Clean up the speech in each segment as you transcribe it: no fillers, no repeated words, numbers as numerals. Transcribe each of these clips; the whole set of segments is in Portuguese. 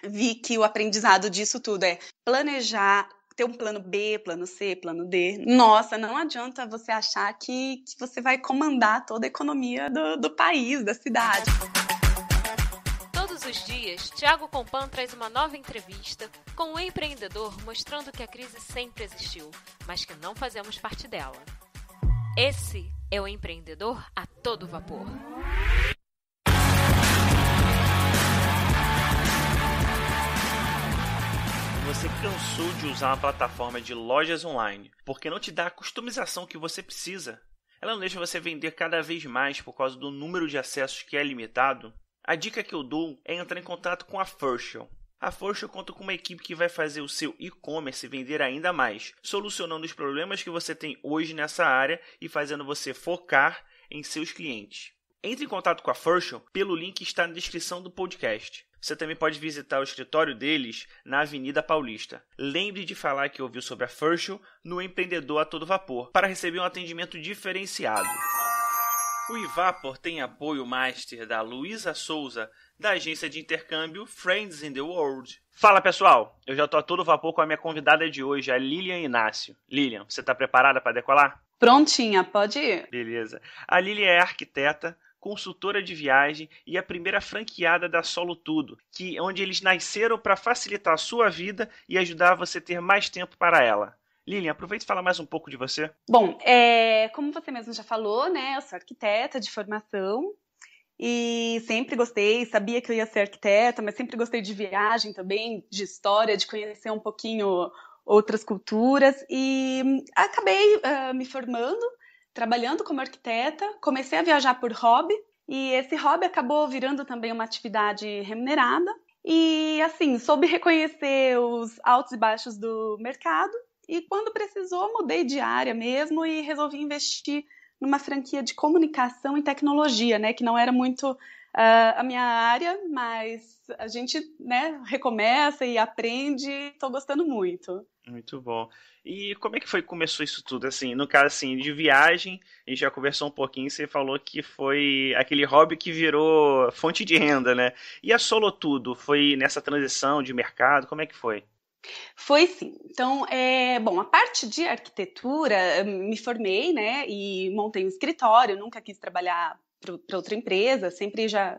vi que o aprendizado disso tudo é planejar, ter um plano B, plano C, plano D. Nossa, não adianta você achar que você vai comandar toda a economia do país, da cidade. Todos os dias, Thiago Compan traz uma nova entrevista com um empreendedor mostrando que a crise sempre existiu, mas que não fazemos parte dela. Esse é o empreendedor a todo vapor. Você cansou de usar uma plataforma de lojas online porque não te dá a customização que você precisa? Ela não deixa você vender cada vez mais por causa do número de acessos que é limitado? A dica que eu dou é entrar em contato com a Firshell. A Firshell conta com uma equipe que vai fazer o seu e-commerce vender ainda mais, solucionando os problemas que você tem hoje nessa área e fazendo você focar em seus clientes. Entre em contato com a Firshell pelo link que está na descrição do podcast. Você também pode visitar o escritório deles na Avenida Paulista. Lembre de falar que ouviu sobre a Firshell no Empreendedor a Todo Vapor para receber um atendimento diferenciado. O Ivapor tem apoio master da Luísa Souza, da agência de intercâmbio Friends in the World. Fala pessoal, eu já estou a todo vapor com a minha convidada de hoje, a Lilian Inácio. Lilian, você está preparada para decolar? Prontinha, pode ir. Beleza. A Lilian é arquiteta, consultora de viagem e a primeira franqueada da Solo Tudo, onde eles nasceram para facilitar a sua vida e ajudar você a ter mais tempo para ela. Lilian, aproveita e fala mais um pouco de você. Bom, como você mesmo já falou, né, eu sou arquiteta de formação e sempre gostei, sabia que eu ia ser arquiteta, mas sempre gostei de viagem também, de história, de conhecer um pouquinho outras culturas e acabei me formando, trabalhando como arquiteta, comecei a viajar por hobby e esse hobby acabou virando também uma atividade remunerada e, assim, soube reconhecer os altos e baixos do mercado. E quando precisou, mudei de área mesmo e resolvi investir numa franquia de comunicação e tecnologia, né? Que não era muito a minha área, mas a gente, né, recomeça e aprende e estou gostando muito. Muito bom. E como é que foi que começou isso tudo? Assim, no caso assim, de viagem, a gente já conversou um pouquinho, você falou que foi aquele hobby que virou fonte de renda, né? E a Solo Tudo, foi nessa transição de mercado, como é que foi? Foi sim. Então, bom, a parte de arquitetura, me formei, né, e montei um escritório, nunca quis trabalhar para outra empresa, sempre já,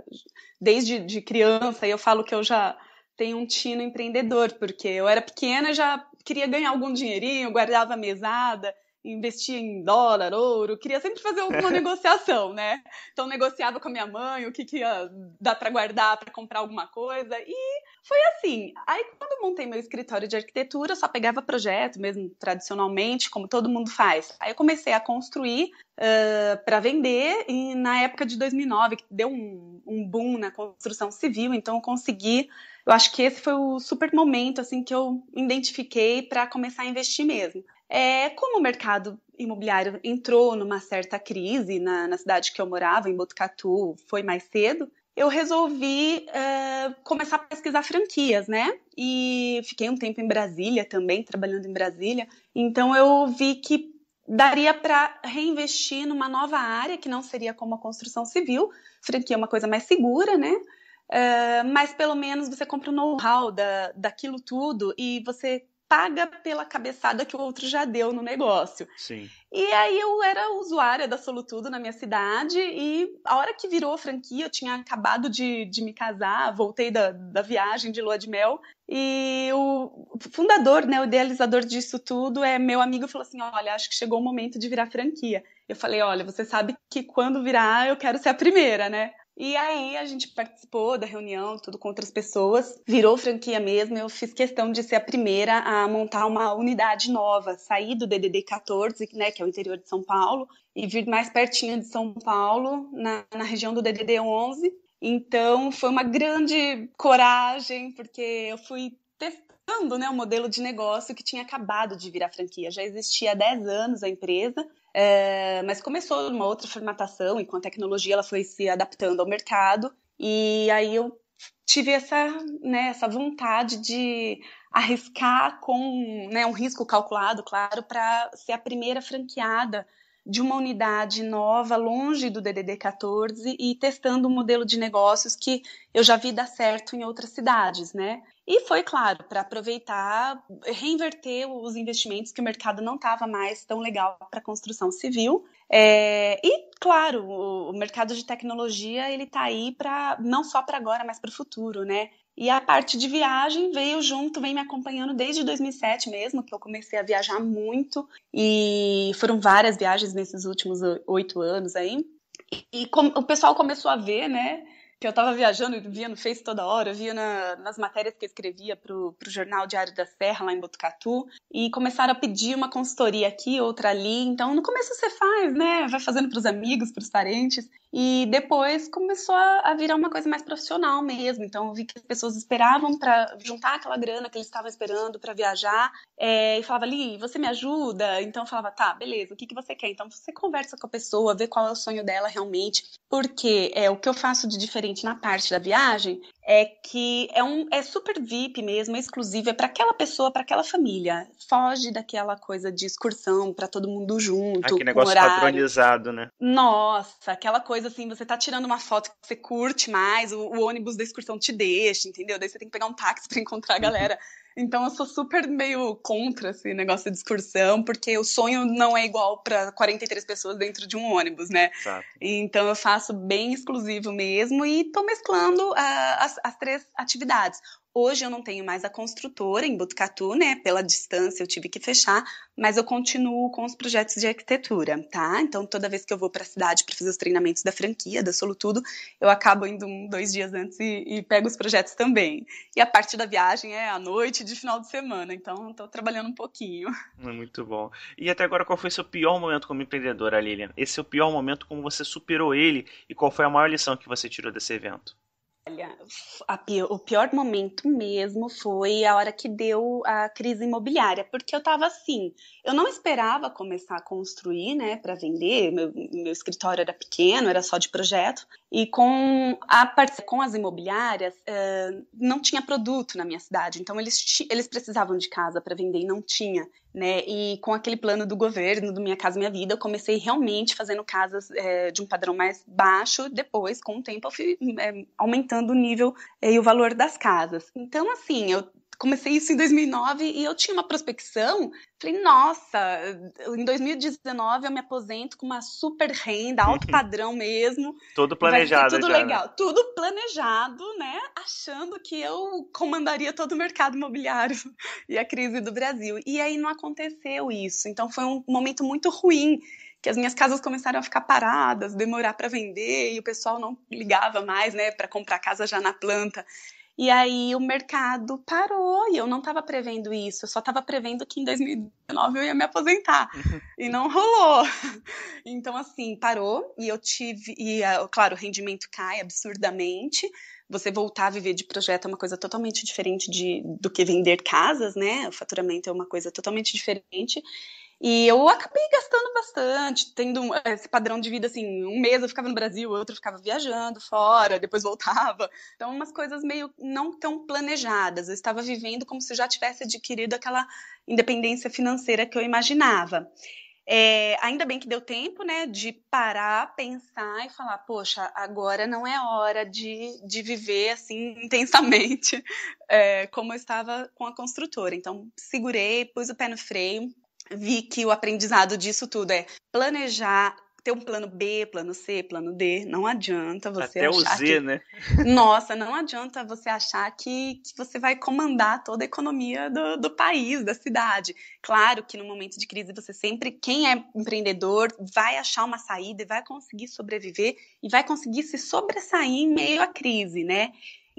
desde de criança, eu falo que eu já tenho um tino empreendedor, porque eu era pequena, já queria ganhar algum dinheirinho, guardava mesada, investia em dólar, ouro, queria sempre fazer alguma negociação, né? Então negociava com a minha mãe o que ia dar para guardar para comprar alguma coisa e foi assim. Aí quando eu montei meu escritório de arquitetura, eu só pegava projeto mesmo tradicionalmente, como todo mundo faz. Aí eu comecei a construir para vender e na época de 2009 que deu um boom na construção civil, então eu consegui. Eu acho que esse foi o super momento assim que eu identifiquei para começar a investir mesmo. Como o mercado imobiliário entrou numa certa crise na cidade que eu morava, em Botucatu, foi mais cedo, eu resolvi começar a pesquisar franquias, né? E fiquei um tempo em Brasília também, trabalhando em Brasília. Então eu vi que daria para reinvestir numa nova área, que não seria como a construção civil. Franquia é uma coisa mais segura, né? Mas pelo menos você compra o know-how daquilo tudo e você paga pela cabeçada que o outro já deu no negócio. Sim. E aí eu era usuária da Solo Tudo na minha cidade e a hora que virou franquia, eu tinha acabado de me casar, voltei da viagem de lua de mel e o fundador, né, o idealizador disso tudo é meu amigo e falou assim, olha, acho que chegou o momento de virar franquia. Eu falei, olha, você sabe que quando virar eu quero ser a primeira, né? E aí a gente participou da reunião, tudo com outras pessoas, virou franquia mesmo, eu fiz questão de ser a primeira a montar uma unidade nova, sair do DDD 14, né, que é o interior de São Paulo, e vir mais pertinho de São Paulo, na região do DDD 11. Então foi uma grande coragem, porque eu fui testando, né, um modelo de negócio que tinha acabado de virar franquia, já existia há 10 anos a empresa, mas começou uma outra formatação e com a tecnologia ela foi se adaptando ao mercado e aí eu tive essa vontade de arriscar com, né, um risco calculado, claro, para ser a primeira franqueada de uma unidade nova, longe do DDD 14 e testando um modelo de negócios que eu já vi dar certo em outras cidades, né? E foi, claro, para aproveitar, reinverter os investimentos que o mercado não estava mais tão legal para a construção civil. E, claro, o mercado de tecnologia ele está aí não só para agora, mas para o futuro, né? E a parte de viagem veio junto, vem me acompanhando desde 2007 mesmo, que eu comecei a viajar muito, e foram várias viagens nesses últimos 8 anos aí. E o pessoal começou a ver, né, que eu estava viajando e via no Face toda hora, eu via nas matérias que eu escrevia para o jornal Diário da Serra, lá em Botucatu, e começaram a pedir uma consultoria aqui, outra ali. Então, no começo você faz, né, vai fazendo para os amigos, para os parentes, e depois começou a virar uma coisa mais profissional mesmo. Então, eu vi que as pessoas esperavam para juntar aquela grana que eles estavam esperando para viajar, e falava, Li, você me ajuda? Então, eu falava, tá, beleza, o que você quer? Então, você conversa com a pessoa, vê qual é o sonho dela realmente, porque o que eu faço de diferente na parte da viagem é que é super VIP mesmo, é exclusivo, é para aquela pessoa, para aquela família. Foge daquela coisa de excursão para todo mundo junto, aquele com negócio horário padronizado, né? Nossa, aquela coisa assim, você tá tirando uma foto que você curte mais, o ônibus da excursão te deixa, entendeu? Daí você tem que pegar um táxi para encontrar a galera. Então eu sou super meio contra esse negócio de excursão, porque o sonho não é igual para 43 pessoas dentro de um ônibus, né? Exato. Então eu faço bem exclusivo mesmo e tô mesclando as 3 atividades. Hoje eu não tenho mais a construtora em Botucatu, né? Pela distância eu tive que fechar, mas eu continuo com os projetos de arquitetura, tá? Então toda vez que eu vou para a cidade para fazer os treinamentos da franquia, da Solutudo, eu acabo indo 2 dias antes e pego os projetos também. E a parte da viagem é à noite, de final de semana, então estou trabalhando um pouquinho. Muito bom. E até agora, qual foi o seu pior momento como empreendedora, Lilian? Esse é o pior momento, como você superou ele e qual foi a maior lição que você tirou desse evento? Olha, o pior momento mesmo foi a hora que deu a crise imobiliária, porque eu estava assim, eu não esperava começar a construir, né, para vender, meu escritório era pequeno, era só de projeto, e com as imobiliárias, não tinha produto na minha cidade, então eles precisavam de casa para vender e não tinha, né, e com aquele plano do governo, do Minha Casa Minha Vida, eu comecei realmente fazendo casas de um padrão mais baixo, depois, com o tempo, eu fui aumentando o nível e o valor das casas. Então, assim, eu comecei isso em 2009 e eu tinha uma prospecção, falei, nossa, em 2019 eu me aposento com uma super renda, alto padrão mesmo. Tudo planejado tudo já, legal, né? tudo planejado, né? Achando que eu comandaria todo o mercado imobiliário e a crise do Brasil. E aí não aconteceu isso. Então foi um momento muito ruim, que as minhas casas começaram a ficar paradas, demorar para vender e o pessoal não ligava mais, né, para comprar casa já na planta. E aí o mercado parou e eu não estava prevendo isso, eu só estava prevendo que em 2019 eu ia me aposentar e não rolou. Então assim, parou e eu tive, claro, o rendimento cai absurdamente. Você voltar a viver de projeto é uma coisa totalmente diferente do que vender casas, né? O faturamento é uma coisa totalmente diferente. E eu acabei gastando bastante, tendo esse padrão de vida, assim, um mês eu ficava no Brasil, outro eu ficava viajando fora, depois voltava. Então, umas coisas meio não tão planejadas. Eu estava vivendo como se eu já tivesse adquirido aquela independência financeira que eu imaginava. Ainda bem que deu tempo, né, de parar, pensar e falar, poxa, agora não é hora de viver, assim, intensamente, como eu estava com a construtora. Então, segurei, pus o pé no freio, vi que o aprendizado disso tudo é planejar, ter um plano B, plano C, plano D. Não adianta você Até achar o Z, né? Nossa, não adianta você achar que você vai comandar toda a economia do país, da cidade. Claro que no momento de crise você sempre, quem é empreendedor, vai achar uma saída e vai conseguir sobreviver e vai conseguir se sobressair em meio à crise, né?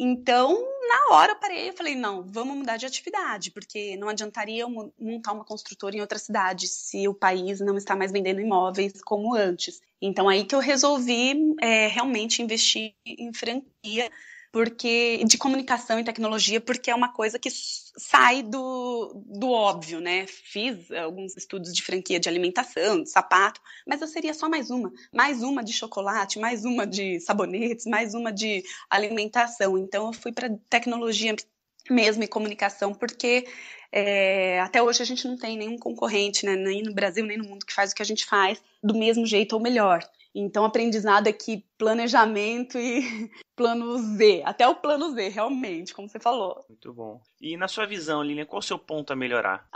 Então, na hora eu parei e falei, não, vamos mudar de atividade, porque não adiantaria eu montar uma construtora em outra cidade se o país não está mais vendendo imóveis como antes. Então, aí que eu resolvi realmente investir em franquia, de comunicação e tecnologia, porque é uma coisa que sai do óbvio, né? Fiz alguns estudos de franquia de alimentação, de sapato, mas eu seria só mais uma de chocolate, mais uma de sabonetes, mais uma de alimentação. Então eu fui para tecnologia mesmo e comunicação, porque até hoje a gente não tem nenhum concorrente, né, nem no Brasil, nem no mundo, que faz o que a gente faz do mesmo jeito ou melhor. Então, aprendizado aqui, planejamento e plano Z, até o plano Z, realmente, como você falou. Muito bom. E na sua visão, Lilian, qual o seu ponto a melhorar?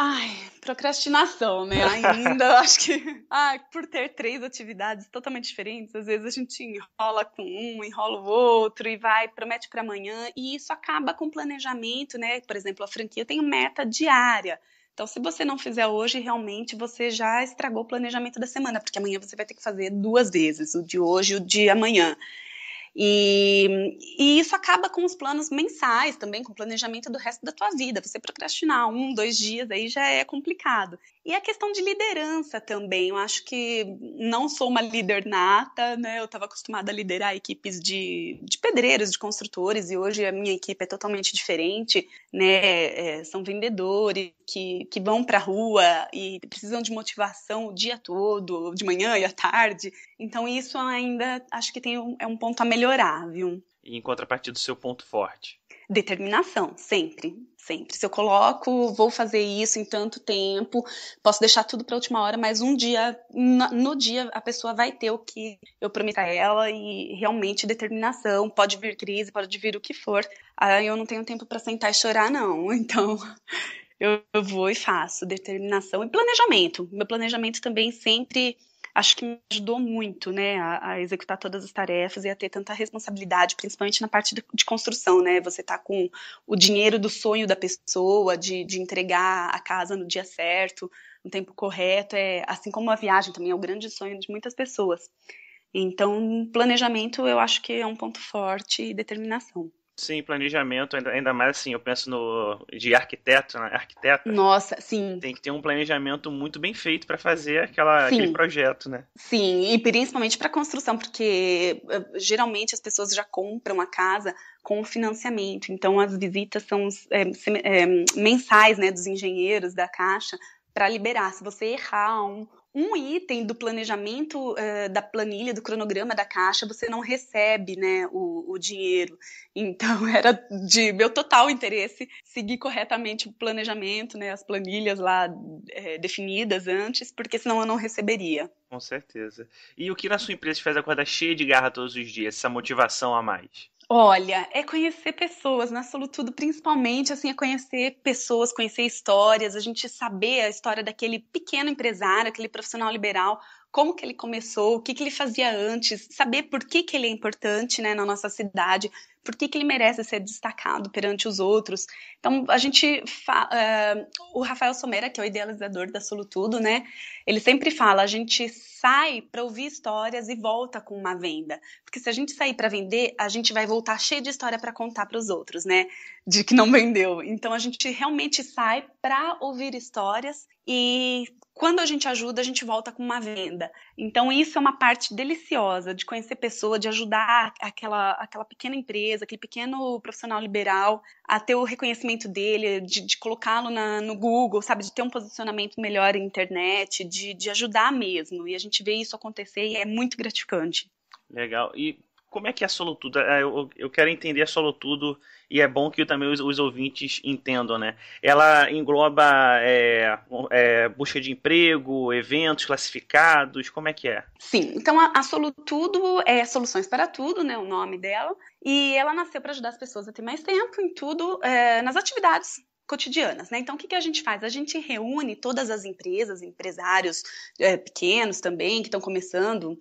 Procrastinação, né? Ainda acho que por ter 3 atividades totalmente diferentes, às vezes a gente enrola com um, enrola o outro e promete para amanhã, e isso acaba com o planejamento, né? Por exemplo, a franquia tem meta diária. Então, se você não fizer hoje, realmente você já estragou o planejamento da semana, porque amanhã você vai ter que fazer 2 vezes, o de hoje e o de amanhã. E isso acaba com os planos mensais também, com o planejamento do resto da tua vida. Você procrastinar 1, 2 dias, aí já é complicado. E a questão de liderança também, eu acho que não sou uma líder nata, né? Eu estava acostumada a liderar equipes de pedreiros, de construtores, e hoje a minha equipe é totalmente diferente, né? São vendedores que vão para a rua e precisam de motivação o dia todo, de manhã e à tarde. Então isso ainda acho que é um ponto a melhorar, viu? E em contrapartida, o seu ponto forte? Determinação, sempre. Se eu coloco, vou fazer isso em tanto tempo, posso deixar tudo para a última hora, mas no dia a pessoa vai ter o que eu prometi a ela, e realmente determinação. Pode vir crise, pode vir o que for. Eu não tenho tempo para sentar e chorar, não. Então, eu vou e faço. Determinação e planejamento. Meu planejamento também sempre acho que me ajudou muito, né, a executar todas as tarefas e a ter tanta responsabilidade, principalmente na parte de construção, né? Você tá com o dinheiro do sonho da pessoa, de entregar a casa no dia certo, no tempo correto, assim como a viagem também é o grande sonho de muitas pessoas. Então, planejamento eu acho que é um ponto forte, e determinação. Sim, planejamento, ainda mais assim, eu penso de arquiteto, né? Arquiteta. Nossa, sim. Tem que ter um planejamento muito bem feito para fazer aquele projeto, né? Sim, e principalmente para construção, porque geralmente as pessoas já compram a casa com financiamento, então as visitas são mensais, né, dos engenheiros da Caixa para liberar. Se você errar um item do planejamento da planilha, do cronograma da Caixa, você não recebe, né, o dinheiro. Então, era de meu total interesse seguir corretamente o planejamento, né, as planilhas lá definidas antes, porque senão eu não receberia. Com certeza. E o que na sua empresa te faz acordar cheia de garra todos os dias, essa motivação a mais? Olha, é conhecer pessoas, na Solutudo, principalmente, assim, é conhecer pessoas, conhecer histórias, a gente saber a história daquele pequeno empresário, aquele profissional liberal, como que ele começou, o que ele fazia antes, saber por que ele é importante, né, na nossa cidade, por que ele merece ser destacado perante os outros. Então, a gente o Rafael Somera, que é o idealizador da Solutudo, né, ele sempre fala, a gente sai para ouvir histórias e volta com uma venda. Porque se a gente sair para vender, a gente vai voltar cheio de história para contar para os outros, né, de que não vendeu. Então, a gente realmente sai para ouvir histórias e quando a gente ajuda, a gente volta com uma venda. Então, isso é uma parte deliciosa de conhecer pessoa, de ajudar aquela pequena empresa, aquele pequeno profissional liberal a ter o reconhecimento dele, de colocá-lo no Google, sabe? De ter um posicionamento melhor na internet, de ajudar mesmo. E a gente vê isso acontecer e é muito gratificante. Legal. E como é que é a Solutudo? Eu quero entender a Solutudo e é bom que também os ouvintes entendam, né? Ela engloba busca de emprego, eventos classificados, como é que é? Sim, então a Solutudo é Soluções para Tudo, né, o nome dela, e ela nasceu para ajudar as pessoas a ter mais tempo em tudo, nas atividades cotidianas, né? Então, o que a gente faz? A gente reúne todas as empresas, empresários pequenos também, que estão começando,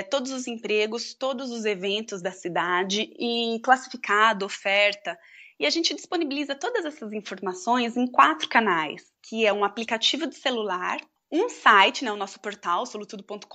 todos os empregos, todos os eventos da cidade, e classificado, oferta, e a gente disponibiliza todas essas informações em 4 canais, que é um aplicativo de celular, um site, né, o nosso portal, solutudo.com.br,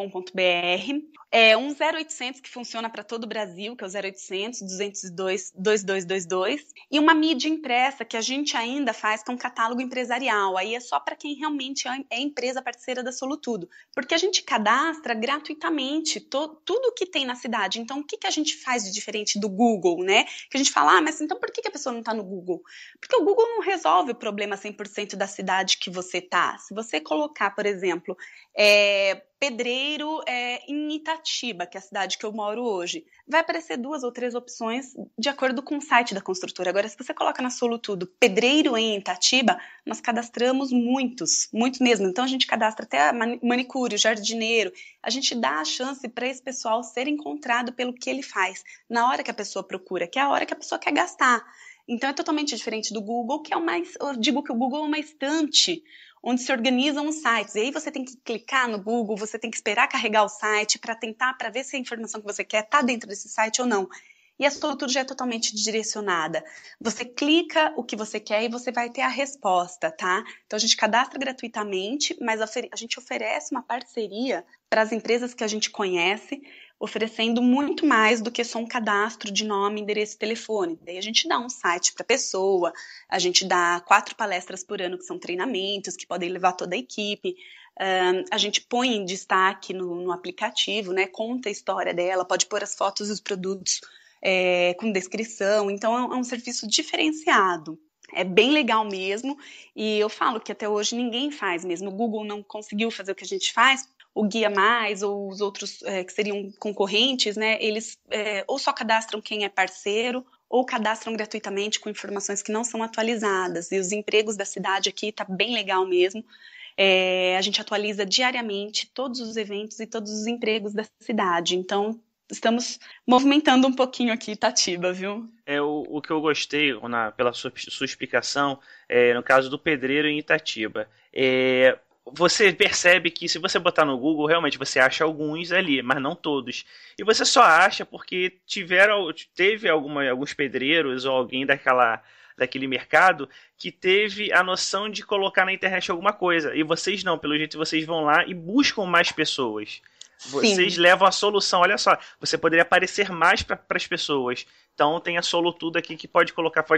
um 0800 que funciona para todo o Brasil, que é o 0800 202 2222, e uma mídia impressa que a gente ainda faz, que é um catálogo empresarial. Aí é só para quem realmente é empresa parceira da Solutudo, porque a gente cadastra gratuitamente tudo que tem na cidade. Então, o que a gente faz de diferente do Google, né? Que a gente fala, mas então por que a pessoa não está no Google? Porque o Google não resolve o problema 100% da cidade que você está. Se você colocar, por exemplo, pedreiro em Itatiba, que é a cidade que eu moro hoje. Vai aparecer 2 ou 3 opções de acordo com o site da construtora. Agora, se você coloca na Solutudo pedreiro em Itatiba, nós cadastramos muitos mesmo. Então, a gente cadastra até manicure, jardineiro. A gente dá a chance para esse pessoal ser encontrado pelo que ele faz, na hora que a pessoa procura, que é a hora que a pessoa quer gastar. Então, é totalmente diferente do Google, que eu digo que o Google é uma estante onde se organizam os sites. E aí você tem que clicar no Google, você tem que esperar carregar o site para ver se a informação que você quer está dentro desse site ou não. E a Solutudo já é totalmente direcionada. Você clica o que você quer e você vai ter a resposta, tá? Então, a gente cadastra gratuitamente, mas a gente oferece uma parceria para as empresas que a gente conhece, oferecendo muito mais do que só um cadastro de nome, endereço e telefone. Daí a gente dá um site para a pessoa, a gente dá 4 palestras por ano, que são treinamentos, que podem levar toda a equipe. A gente põe em destaque no aplicativo, né? Conta a história dela, pode pôr as fotos dos produtos com descrição. Então, é um serviço diferenciado. É bem legal mesmo. E eu falo que até hoje ninguém faz mesmo. O Google não conseguiu fazer o que a gente faz. O Guia Mais ou os outros que seriam concorrentes, né, eles ou só cadastram quem é parceiro ou cadastram gratuitamente com informações que não são atualizadas. E os empregos da cidade aqui tá bem legal mesmo. A gente atualiza diariamente todos os eventos e todos os empregos da cidade. Então, estamos movimentando um pouquinho aqui Itatiba, viu? O que eu gostei pela sua explicação, no caso do pedreiro em Itatiba, você percebe que se você botar no Google, realmente você acha alguns ali, mas não todos. E você só acha porque teve alguns pedreiros ou alguém daquele mercado que teve a noção de colocar na internet alguma coisa. E vocês não, pelo jeito vocês vão lá e buscam mais pessoas. Vocês levam a solução, olha só, você poderia aparecer mais para as pessoas. Então tem a Solutudo aqui que pode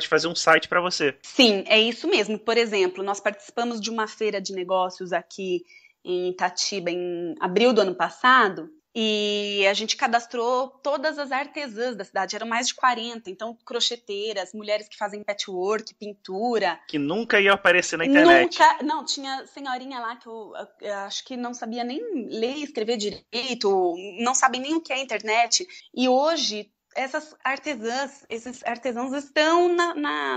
fazer um site para você. Sim, é isso mesmo. Por exemplo, nós participamos de uma feira de negócios aqui em Itatiba em abril do ano passado e a gente cadastrou todas as artesãs da cidade, eram mais de 40, então crocheteiras, mulheres que fazem patchwork, pintura. Que nunca ia aparecer na internet. Não, tinha senhorinha lá que eu acho que não sabia nem ler e escrever direito, não sabem nem o que é internet, e hoje essas artesãs, esses artesãos estão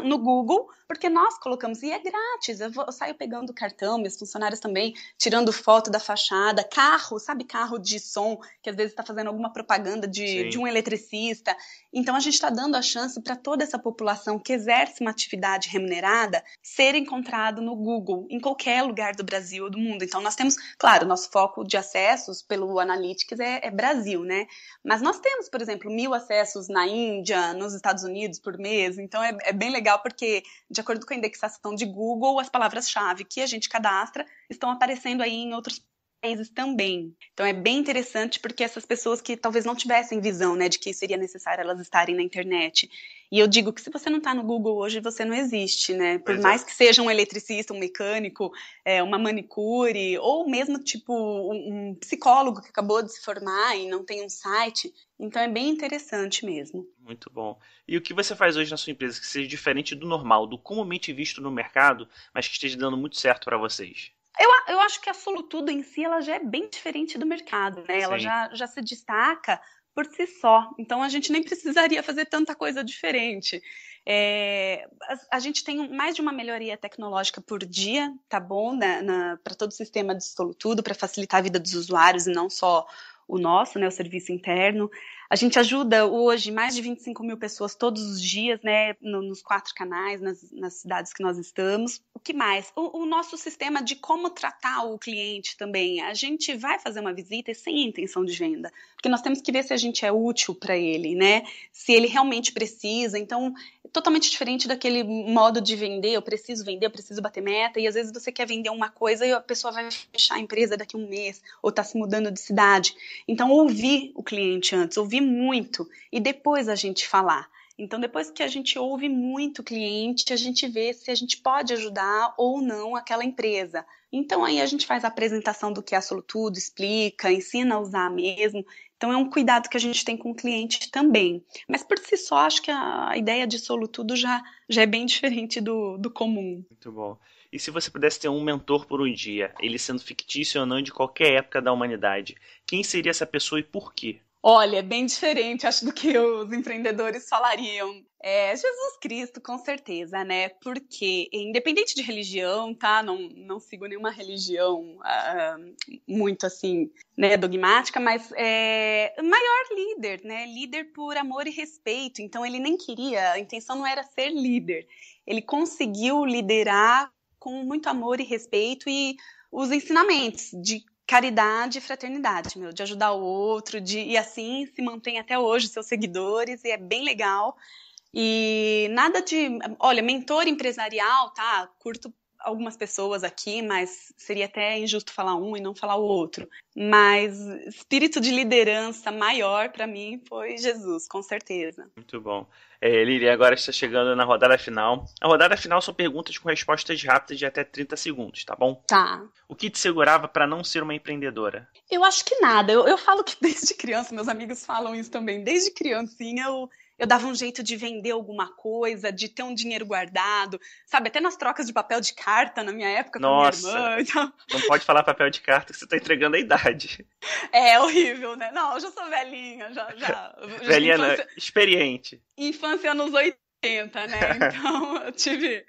no Google, porque nós colocamos, e é grátis, eu saio pegando o cartão, meus funcionários também, tirando foto da fachada, carro, sabe, carro de som, que às vezes está fazendo alguma propaganda de um eletricista. Então a gente está dando a chance para toda essa população que exerce uma atividade remunerada ser encontrado no Google, em qualquer lugar do Brasil ou do mundo. Então nós temos, claro, nosso foco de acessos pelo Analytics é Brasil, né? Mas nós temos, por exemplo, 1.000 acessos na Índia, nos Estados Unidos por mês. Então é bem legal porque, de acordo com a indexação de Google, as palavras-chave que a gente cadastra estão aparecendo aí em outros países também. Então é bem interessante porque essas pessoas que talvez não tivessem visão, né, de que seria necessário elas estarem na internet. E eu digo que se você não está no Google hoje, você não existe, né? Por mais que seja um eletricista, um mecânico, uma manicure, ou mesmo tipo um psicólogo que acabou de se formar e não tem um site. Então é bem interessante mesmo. Muito bom. E o que você faz hoje na sua empresa que seja diferente do normal, do comumente visto no mercado, mas que esteja dando muito certo para vocês? Eu acho que a Solutudo em si ela já é bem diferente do mercado, né? Ela já se destaca por si só. Então a gente nem precisaria fazer tanta coisa diferente. A gente tem mais de uma melhoria tecnológica por dia, tá bom? Para todo o sistema de Solutudo, para facilitar a vida dos usuários e não só o nosso, né, o serviço interno. A gente ajuda hoje mais de 25 mil pessoas todos os dias, né, nos 4 canais, nas cidades que nós estamos. O que mais? O nosso sistema de como tratar o cliente também. A gente vai fazer uma visita sem intenção de venda, porque nós temos que ver se a gente é útil para ele, né? Se ele realmente precisa. Então, é totalmente diferente daquele modo de vender. Eu preciso vender, eu preciso bater meta, e às vezes você quer vender uma coisa e a pessoa vai fechar a empresa daqui a um mês, ou está se mudando de cidade. Então, ouvir o cliente antes, ouvir muito, e depois a gente falar. Então, depois que a gente ouve muito o cliente, a gente vê se a gente pode ajudar ou não aquela empresa. Então, aí a gente faz a apresentação do que é a Solutudo, explica, ensina a usar mesmo. Então é um cuidado que a gente tem com o cliente também. Mas por si só, acho que a ideia de solutudo já é bem diferente do comum. Muito bom. E se você pudesse ter um mentor por um dia, ele sendo fictício ou não de qualquer época da humanidade, quem seria essa pessoa e por quê? Olha, é bem diferente, acho, do que os empreendedores falariam. Jesus Cristo, com certeza, né? Porque, independente de religião, tá? Não sigo nenhuma religião muito, assim, né, dogmática, mas maior líder, né? Líder por amor e respeito. Então, ele nem queria, a intenção não era ser líder. Ele conseguiu liderar com muito amor e respeito e os ensinamentos de caridade e fraternidade, de ajudar o outro, e assim se mantém até hoje seus seguidores, e é bem legal. E nada de, olha, mentor empresarial, tá? Curto algumas pessoas aqui, mas seria até injusto falar um e não falar o outro. Mas espírito de liderança maior para mim foi Jesus, com certeza. Muito bom. Lili, agora está chegando na rodada final. A rodada final são perguntas com respostas rápidas de até 30 segundos, tá bom? Tá. O que te segurava para não ser uma empreendedora? Eu acho que nada. Eu falo que desde criança, meus amigos falam isso também, desde criancinha eu dava um jeito de vender alguma coisa, de ter um dinheiro guardado, sabe? Até nas trocas de papel de carta na minha época com a minha irmã. Então... Não pode falar papel de carta que você tá entregando a idade. É horrível, né? Não, eu já sou velhinha, já. Velhinha, infância... experiente. Infância anos 80, né? Então, eu tive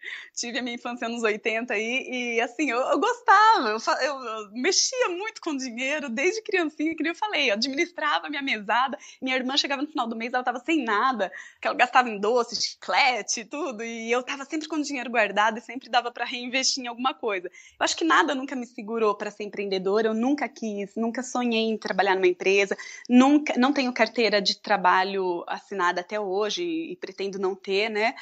a minha infância anos 80 e assim, eu gostava, eu mexia muito com dinheiro desde criancinha, que nem eu falei, eu administrava a minha mesada, minha irmã chegava no final do mês, ela tava sem nada, que ela gastava em doce, chiclete e tudo, e eu tava sempre com dinheiro guardado e sempre dava para reinvestir em alguma coisa. Eu acho que nada nunca me segurou para ser empreendedora, eu nunca sonhei em trabalhar numa empresa, não tenho carteira de trabalho assinada até hoje e pretendo não ter, né?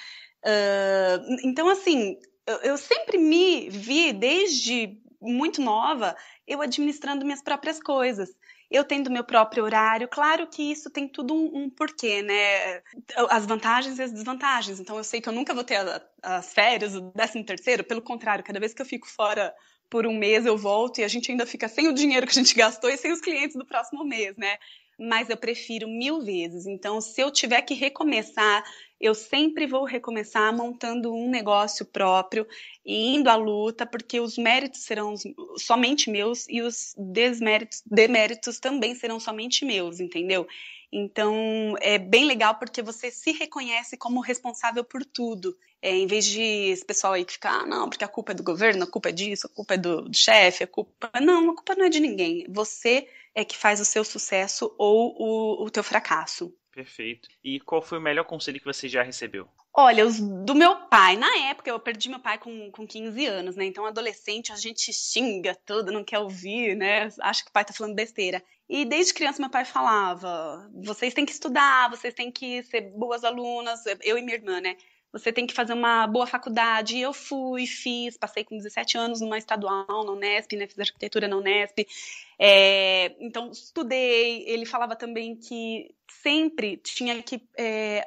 Então, assim, eu sempre me vi, desde muito nova, eu administrando minhas próprias coisas. Eu tendo meu próprio horário, claro que isso tem tudo um porquê, né? As vantagens e as desvantagens. Então, eu sei que eu nunca vou ter as férias, o 13º, pelo contrário, cada vez que eu fico fora por um mês, eu volto e a gente ainda fica sem o dinheiro que a gente gastou e sem os clientes do próximo mês, né? Mas eu prefiro 1000 vezes. Então, se eu tiver que recomeçar, eu sempre vou recomeçar montando um negócio próprio e indo à luta, porque os méritos serão somente meus e os deméritos também serão somente meus, entendeu? Então, é bem legal porque você se reconhece como responsável por tudo. Em vez de esse pessoal aí que fica, não, porque a culpa é do governo, a culpa é disso, a culpa é do chefe, a culpa não é de ninguém. Você é que faz o seu sucesso ou o teu fracasso. Perfeito. E qual foi o melhor conselho que você já recebeu? Olha, os do meu pai. Na época, eu perdi meu pai com 15 anos, né? Então, adolescente, a gente xinga tudo, não quer ouvir, né? Acha que o pai tá falando besteira. E desde criança, meu pai falava, vocês têm que estudar, vocês têm que ser boas alunas, eu e minha irmã, né? Você tem que fazer uma boa faculdade. E eu fiz, passei com 17 anos numa estadual, na Unesp, né? Fiz arquitetura na Unesp. Então, estudei. Ele falava também que sempre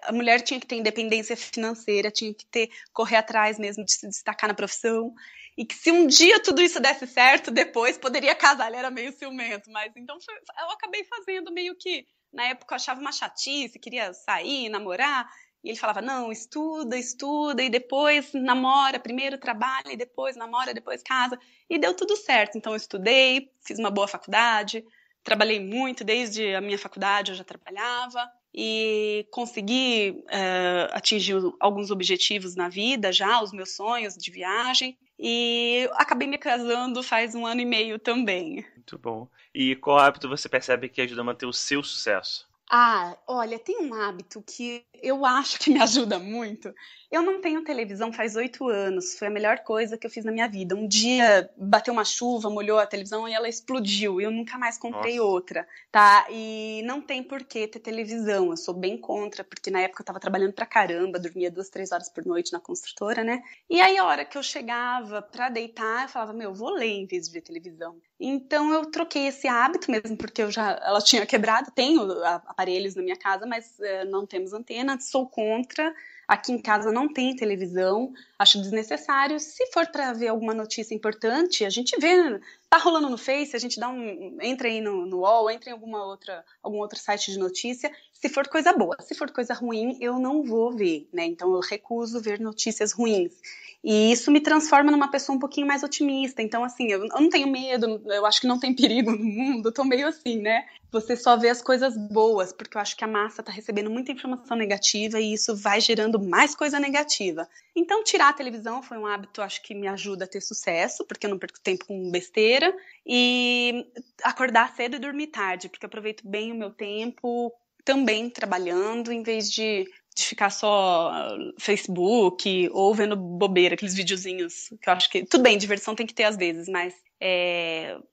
a mulher tinha que ter independência financeira, tinha que correr atrás mesmo de se destacar na profissão. E que se um dia tudo isso desse certo, depois poderia casar. Ele era meio ciumento, mas então eu acabei fazendo meio que, na época eu achava uma chatice, queria sair, namorar. E ele falava, não, estuda, e depois namora, primeiro trabalha, e depois namora, depois casa. E deu tudo certo. Então eu estudei, fiz uma boa faculdade, trabalhei muito, desde a minha faculdade eu já trabalhava. E consegui atingir alguns objetivos na vida já, os meus sonhos de viagem. E acabei me casando faz 1 ano e meio também. Muito bom. E qual hábito você percebe que ajuda a manter o seu sucesso? Olha, tem um hábito que eu acho que me ajuda muito. Eu não tenho televisão faz 8 anos, foi a melhor coisa que eu fiz na minha vida. Um dia bateu uma chuva, molhou a televisão e ela explodiu. Eu nunca mais comprei outra, tá? E não tem por que ter televisão, eu sou bem contra, porque na época eu tava trabalhando pra caramba, dormia 2, 3 horas por noite na construtora, né? E aí a hora que eu chegava pra deitar, eu falava, vou ler em vez de ver televisão. Então eu troquei esse hábito mesmo, porque ela tinha quebrado, tenho aparelhos na minha casa, mas não temos antena, sou contra. Aqui em casa não tem televisão, acho desnecessário. Se for para ver alguma notícia importante, a gente vê, tá rolando no Face, a gente entra aí no UOL, entra em algum outro site de notícia, se for coisa boa. Se for coisa ruim, eu não vou ver, né? Então eu recuso ver notícias ruins. E isso me transforma numa pessoa um pouquinho mais otimista. Então, assim, eu não tenho medo, eu acho que não tem perigo no mundo, eu tô meio assim, né? Você só vê as coisas boas, porque eu acho que a massa tá recebendo muita informação negativa e isso vai gerando mais coisa negativa. Então, tirar a televisão foi um hábito, acho que me ajuda a ter sucesso, porque eu não perco tempo com besteira. E acordar cedo e dormir tarde, porque eu aproveito bem o meu tempo também trabalhando, em vez de ficar só Facebook ou vendo bobeira, aqueles videozinhos que eu acho que... Tudo bem, diversão tem que ter às vezes, mas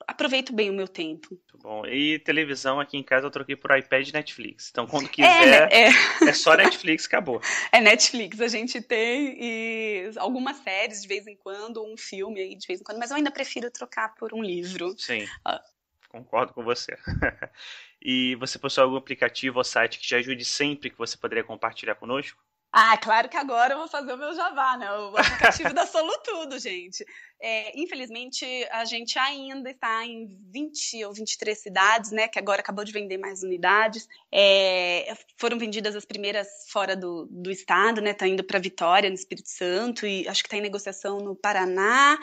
aproveito bem o meu tempo. Muito bom. E televisão aqui em casa eu troquei por iPad e Netflix. Então quando quiser, é só Netflix, acabou. É Netflix, a gente tem e algumas séries de vez em quando, um filme aí de vez em quando, mas eu ainda prefiro trocar por um livro. Sim, concordo com você. E você possui algum aplicativo ou site que te ajude sempre que você poderia compartilhar conosco? Ah, claro que agora eu vou fazer o meu jabá, né? O aplicativo da Solutudo, gente. Infelizmente, a gente ainda está em 20 ou 23 cidades, né? Que agora acabou de vender mais unidades. Foram vendidas as primeiras fora do estado, né? Tá indo para Vitória, no Espírito Santo, e acho que está em negociação no Paraná,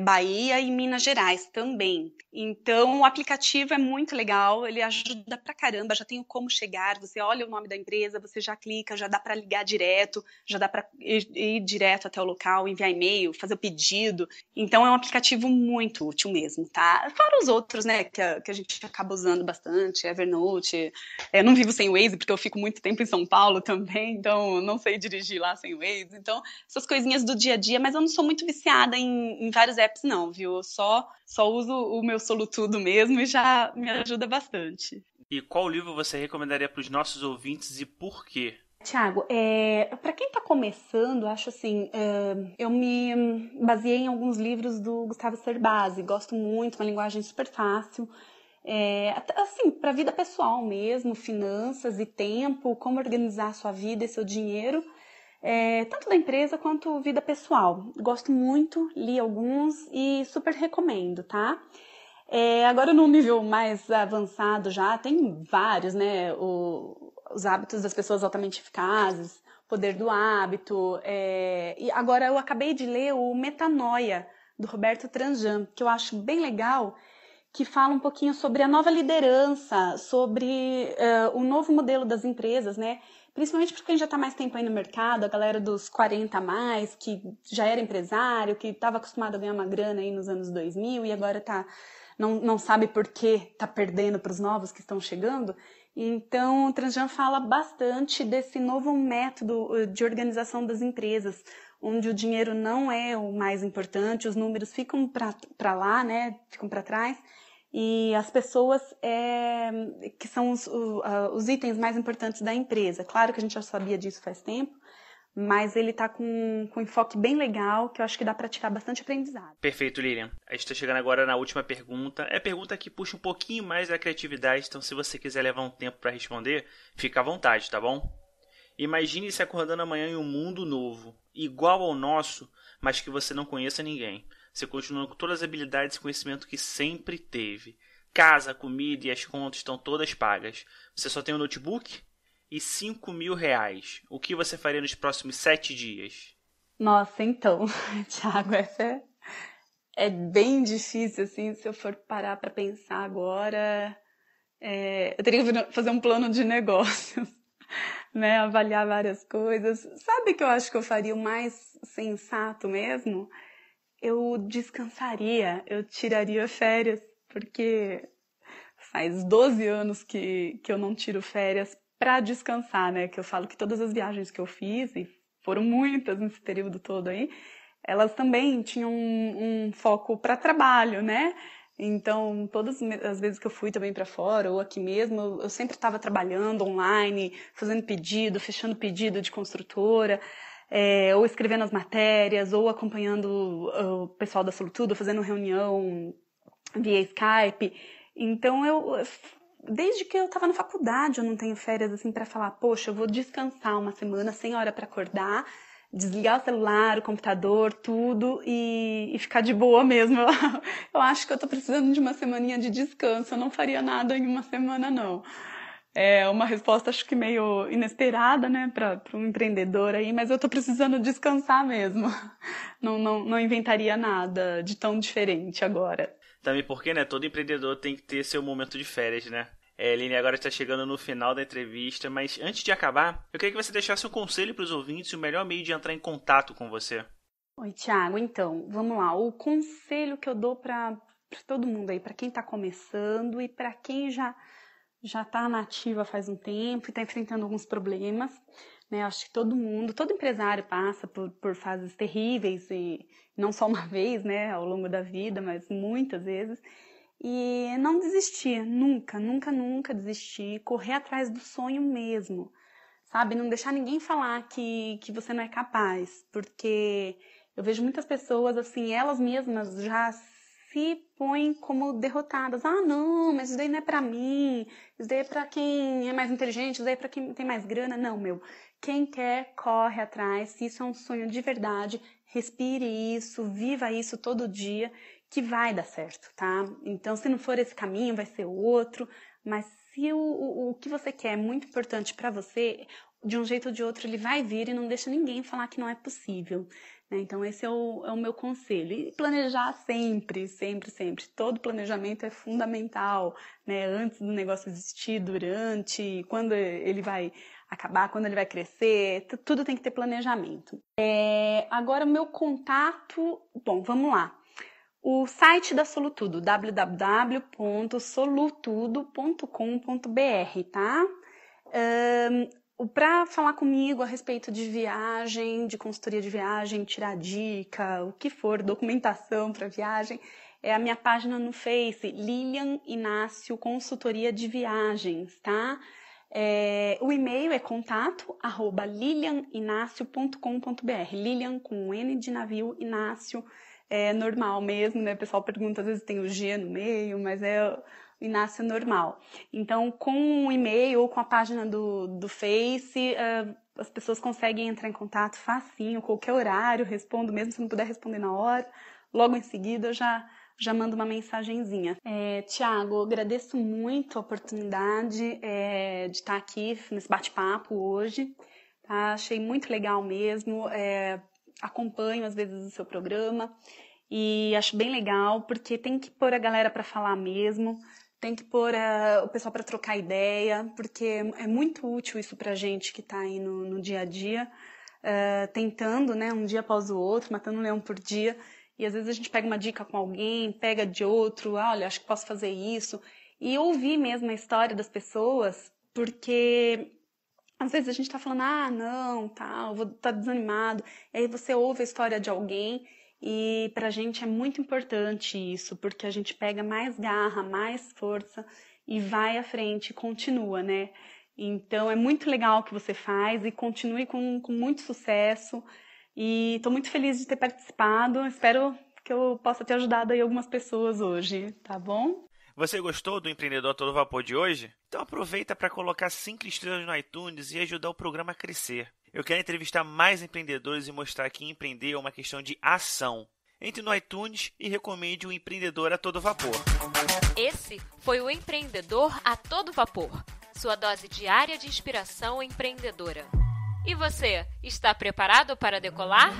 Bahia e Minas Gerais também. Então, o aplicativo é muito legal, ele ajuda pra caramba, já tem o como chegar, você olha o nome da empresa, você já clica, já dá pra ligar direto, já dá pra ir direto até o local, enviar e-mail, fazer o pedido. Então, é um aplicativo muito útil mesmo, tá? Fora os outros, né, que a gente acaba usando bastante, Evernote. Eu não vivo sem o Waze, porque eu fico muito tempo em São Paulo também, então não sei dirigir lá sem o Waze. Então, essas coisinhas do dia a dia, mas eu não sou muito viciada em vários apps não, viu? Eu só uso o meu Solutudo mesmo e já me ajuda bastante. E qual livro você recomendaria para os nossos ouvintes e por quê? Tiago, para quem está começando, acho assim, eu me baseei em alguns livros do Gustavo Cerbasi, gosto muito, uma linguagem super fácil, assim, para a vida pessoal mesmo, finanças e tempo, como organizar a sua vida e seu dinheiro, tanto da empresa quanto vida pessoal. Gosto muito, li alguns e super recomendo, tá? Agora num nível mais avançado já, tem vários, né? Os hábitos das pessoas altamente eficazes, poder do hábito. E agora eu acabei de ler o Metanoia, do Roberto Tranjan, que eu acho bem legal, que fala um pouquinho sobre a nova liderança, sobre o novo modelo das empresas, né? Principalmente porque quem já está mais tempo aí no mercado, a galera dos 40 a mais, que já era empresário, que estava acostumado a ganhar uma grana aí nos anos 2000 e agora não sabe por que está perdendo para os novos que estão chegando. Então, o Tranjan fala bastante desse novo método de organização das empresas, onde o dinheiro não é o mais importante, os números ficam para lá, né? Ficam para trás. E as pessoas que são os itens mais importantes da empresa. Claro que a gente já sabia disso faz tempo, mas ele está com um enfoque bem legal, que eu acho que dá para tirar bastante aprendizado. Perfeito, Lilian. A gente está chegando agora na última pergunta. É a pergunta que puxa um pouquinho mais da criatividade, então se você quiser levar um tempo para responder, fica à vontade, tá bom? Imagine se acordando amanhã em um mundo novo, igual ao nosso, mas que você não conheça ninguém. Você continua com todas as habilidades e conhecimento que sempre teve. Casa, comida e as contas estão todas pagas. Você só tem um notebook e R$5.000. O que você faria nos próximos 7 dias? Nossa, então, Thiago, essa é bem difícil, assim, se eu for parar para pensar agora. Eu teria que fazer um plano de negócios, né? Avaliar várias coisas. Sabe o que eu acho que eu faria o mais sensato mesmo? Eu descansaria, eu tiraria férias, porque faz 12 anos que eu não tiro férias para descansar, né? Que eu falo que todas as viagens que eu fiz, e foram muitas nesse período todo aí, elas também tinham um foco para trabalho, né? Então, todas as vezes que eu fui também para fora, ou aqui mesmo, eu sempre estava trabalhando online, fazendo pedido, fechando pedido de construtora, ou escrevendo as matérias, ou acompanhando o pessoal da Solutudo, fazendo reunião via Skype. Então, desde que eu estava na faculdade, eu não tenho férias assim para falar, poxa, eu vou descansar uma semana sem hora para acordar, desligar o celular, o computador, tudo e ficar de boa mesmo. Eu acho que eu tô precisando de uma semaninha de descanso, eu não faria nada em uma semana, não. É uma resposta, acho que meio inesperada, né, para um empreendedor aí, mas eu tô precisando descansar mesmo. Não inventaria nada de tão diferente agora. Também porque, né, todo empreendedor tem que ter seu momento de férias, né? Aline, agora está chegando no final da entrevista, mas antes de acabar, eu queria que você deixasse um conselho para os ouvintes e o melhor meio de entrar em contato com você. Oi, Thiago, então, vamos lá. O conselho que eu dou para todo mundo aí, para quem está começando e para quem já está na ativa faz um tempo e está enfrentando alguns problemas, né? Acho que todo empresário passa por fases terríveis e não só uma vez, né, ao longo da vida, mas muitas vezes. E não desistir, nunca desistir, correr atrás do sonho mesmo, sabe? Não deixar ninguém falar que você não é capaz, porque eu vejo muitas pessoas, assim, elas mesmas já se põem como derrotadas. Ah, não, mas isso daí não é pra mim, isso daí é pra quem é mais inteligente, isso daí é pra quem tem mais grana. Não, quem quer, corre atrás, se isso é um sonho de verdade, respire isso, viva isso todo dia, que vai dar certo, tá? Então, se não for esse caminho, vai ser outro, mas se o que você quer é muito importante para você, de um jeito ou de outro ele vai vir e não deixa ninguém falar que não é possível, né? Então, esse é o meu conselho. E planejar sempre. Todo planejamento é fundamental, né? Antes do negócio existir, durante, quando ele vai acabar, quando ele vai crescer, tudo tem que ter planejamento. Agora, o meu contato, bom, vamos lá. O site da Solutudo, www.solutudo.com.br, tá? Para falar comigo a respeito de viagem, de consultoria de viagem, tirar dica, o que for, documentação para viagem, é a minha página no Face, Lilian Inácio Consultoria de Viagens, tá? O e-mail é contato@lilianinacio.com.br, Lilian com N de navio, Inácio, normal mesmo, né? O pessoal pergunta, às vezes tem o G no meio, mas é o Inácio normal. Então, com o e-mail ou com a página do Face, as pessoas conseguem entrar em contato facinho, qualquer horário, respondo mesmo, se não puder responder na hora, logo em seguida eu já mando uma mensagenzinha. Thiago, agradeço muito a oportunidade de estar aqui nesse bate-papo hoje, tá? Achei muito legal mesmo, acompanho às vezes o seu programa e acho bem legal, porque tem que pôr a galera para falar mesmo, tem que pôr o pessoal para trocar ideia, porque é muito útil isso pra gente que está aí no dia a dia, tentando, né, um dia após o outro, matando um leão por dia, e às vezes a gente pega uma dica com alguém, pega de outro, olha, acho que posso fazer isso, e ouvir mesmo a história das pessoas, porque às vezes a gente tá falando, não, tal, vou estar desanimado, e aí você ouve a história de alguém, e pra gente é muito importante isso, porque a gente pega mais garra, mais força, e vai à frente, e continua, né? Então é muito legal o que você faz, e continue com muito sucesso, e tô muito feliz de ter participado, espero que eu possa ter ajudado aí algumas pessoas hoje, tá bom? Você gostou do Empreendedor a Todo Vapor de hoje? Então aproveita para colocar 5 estrelas no iTunes e ajudar o programa a crescer. Eu quero entrevistar mais empreendedores e mostrar que empreender é uma questão de ação. Entre no iTunes e recomende o Empreendedor a Todo Vapor. Esse foi o Empreendedor a Todo Vapor, sua dose diária de inspiração empreendedora. E você, está preparado para decolar?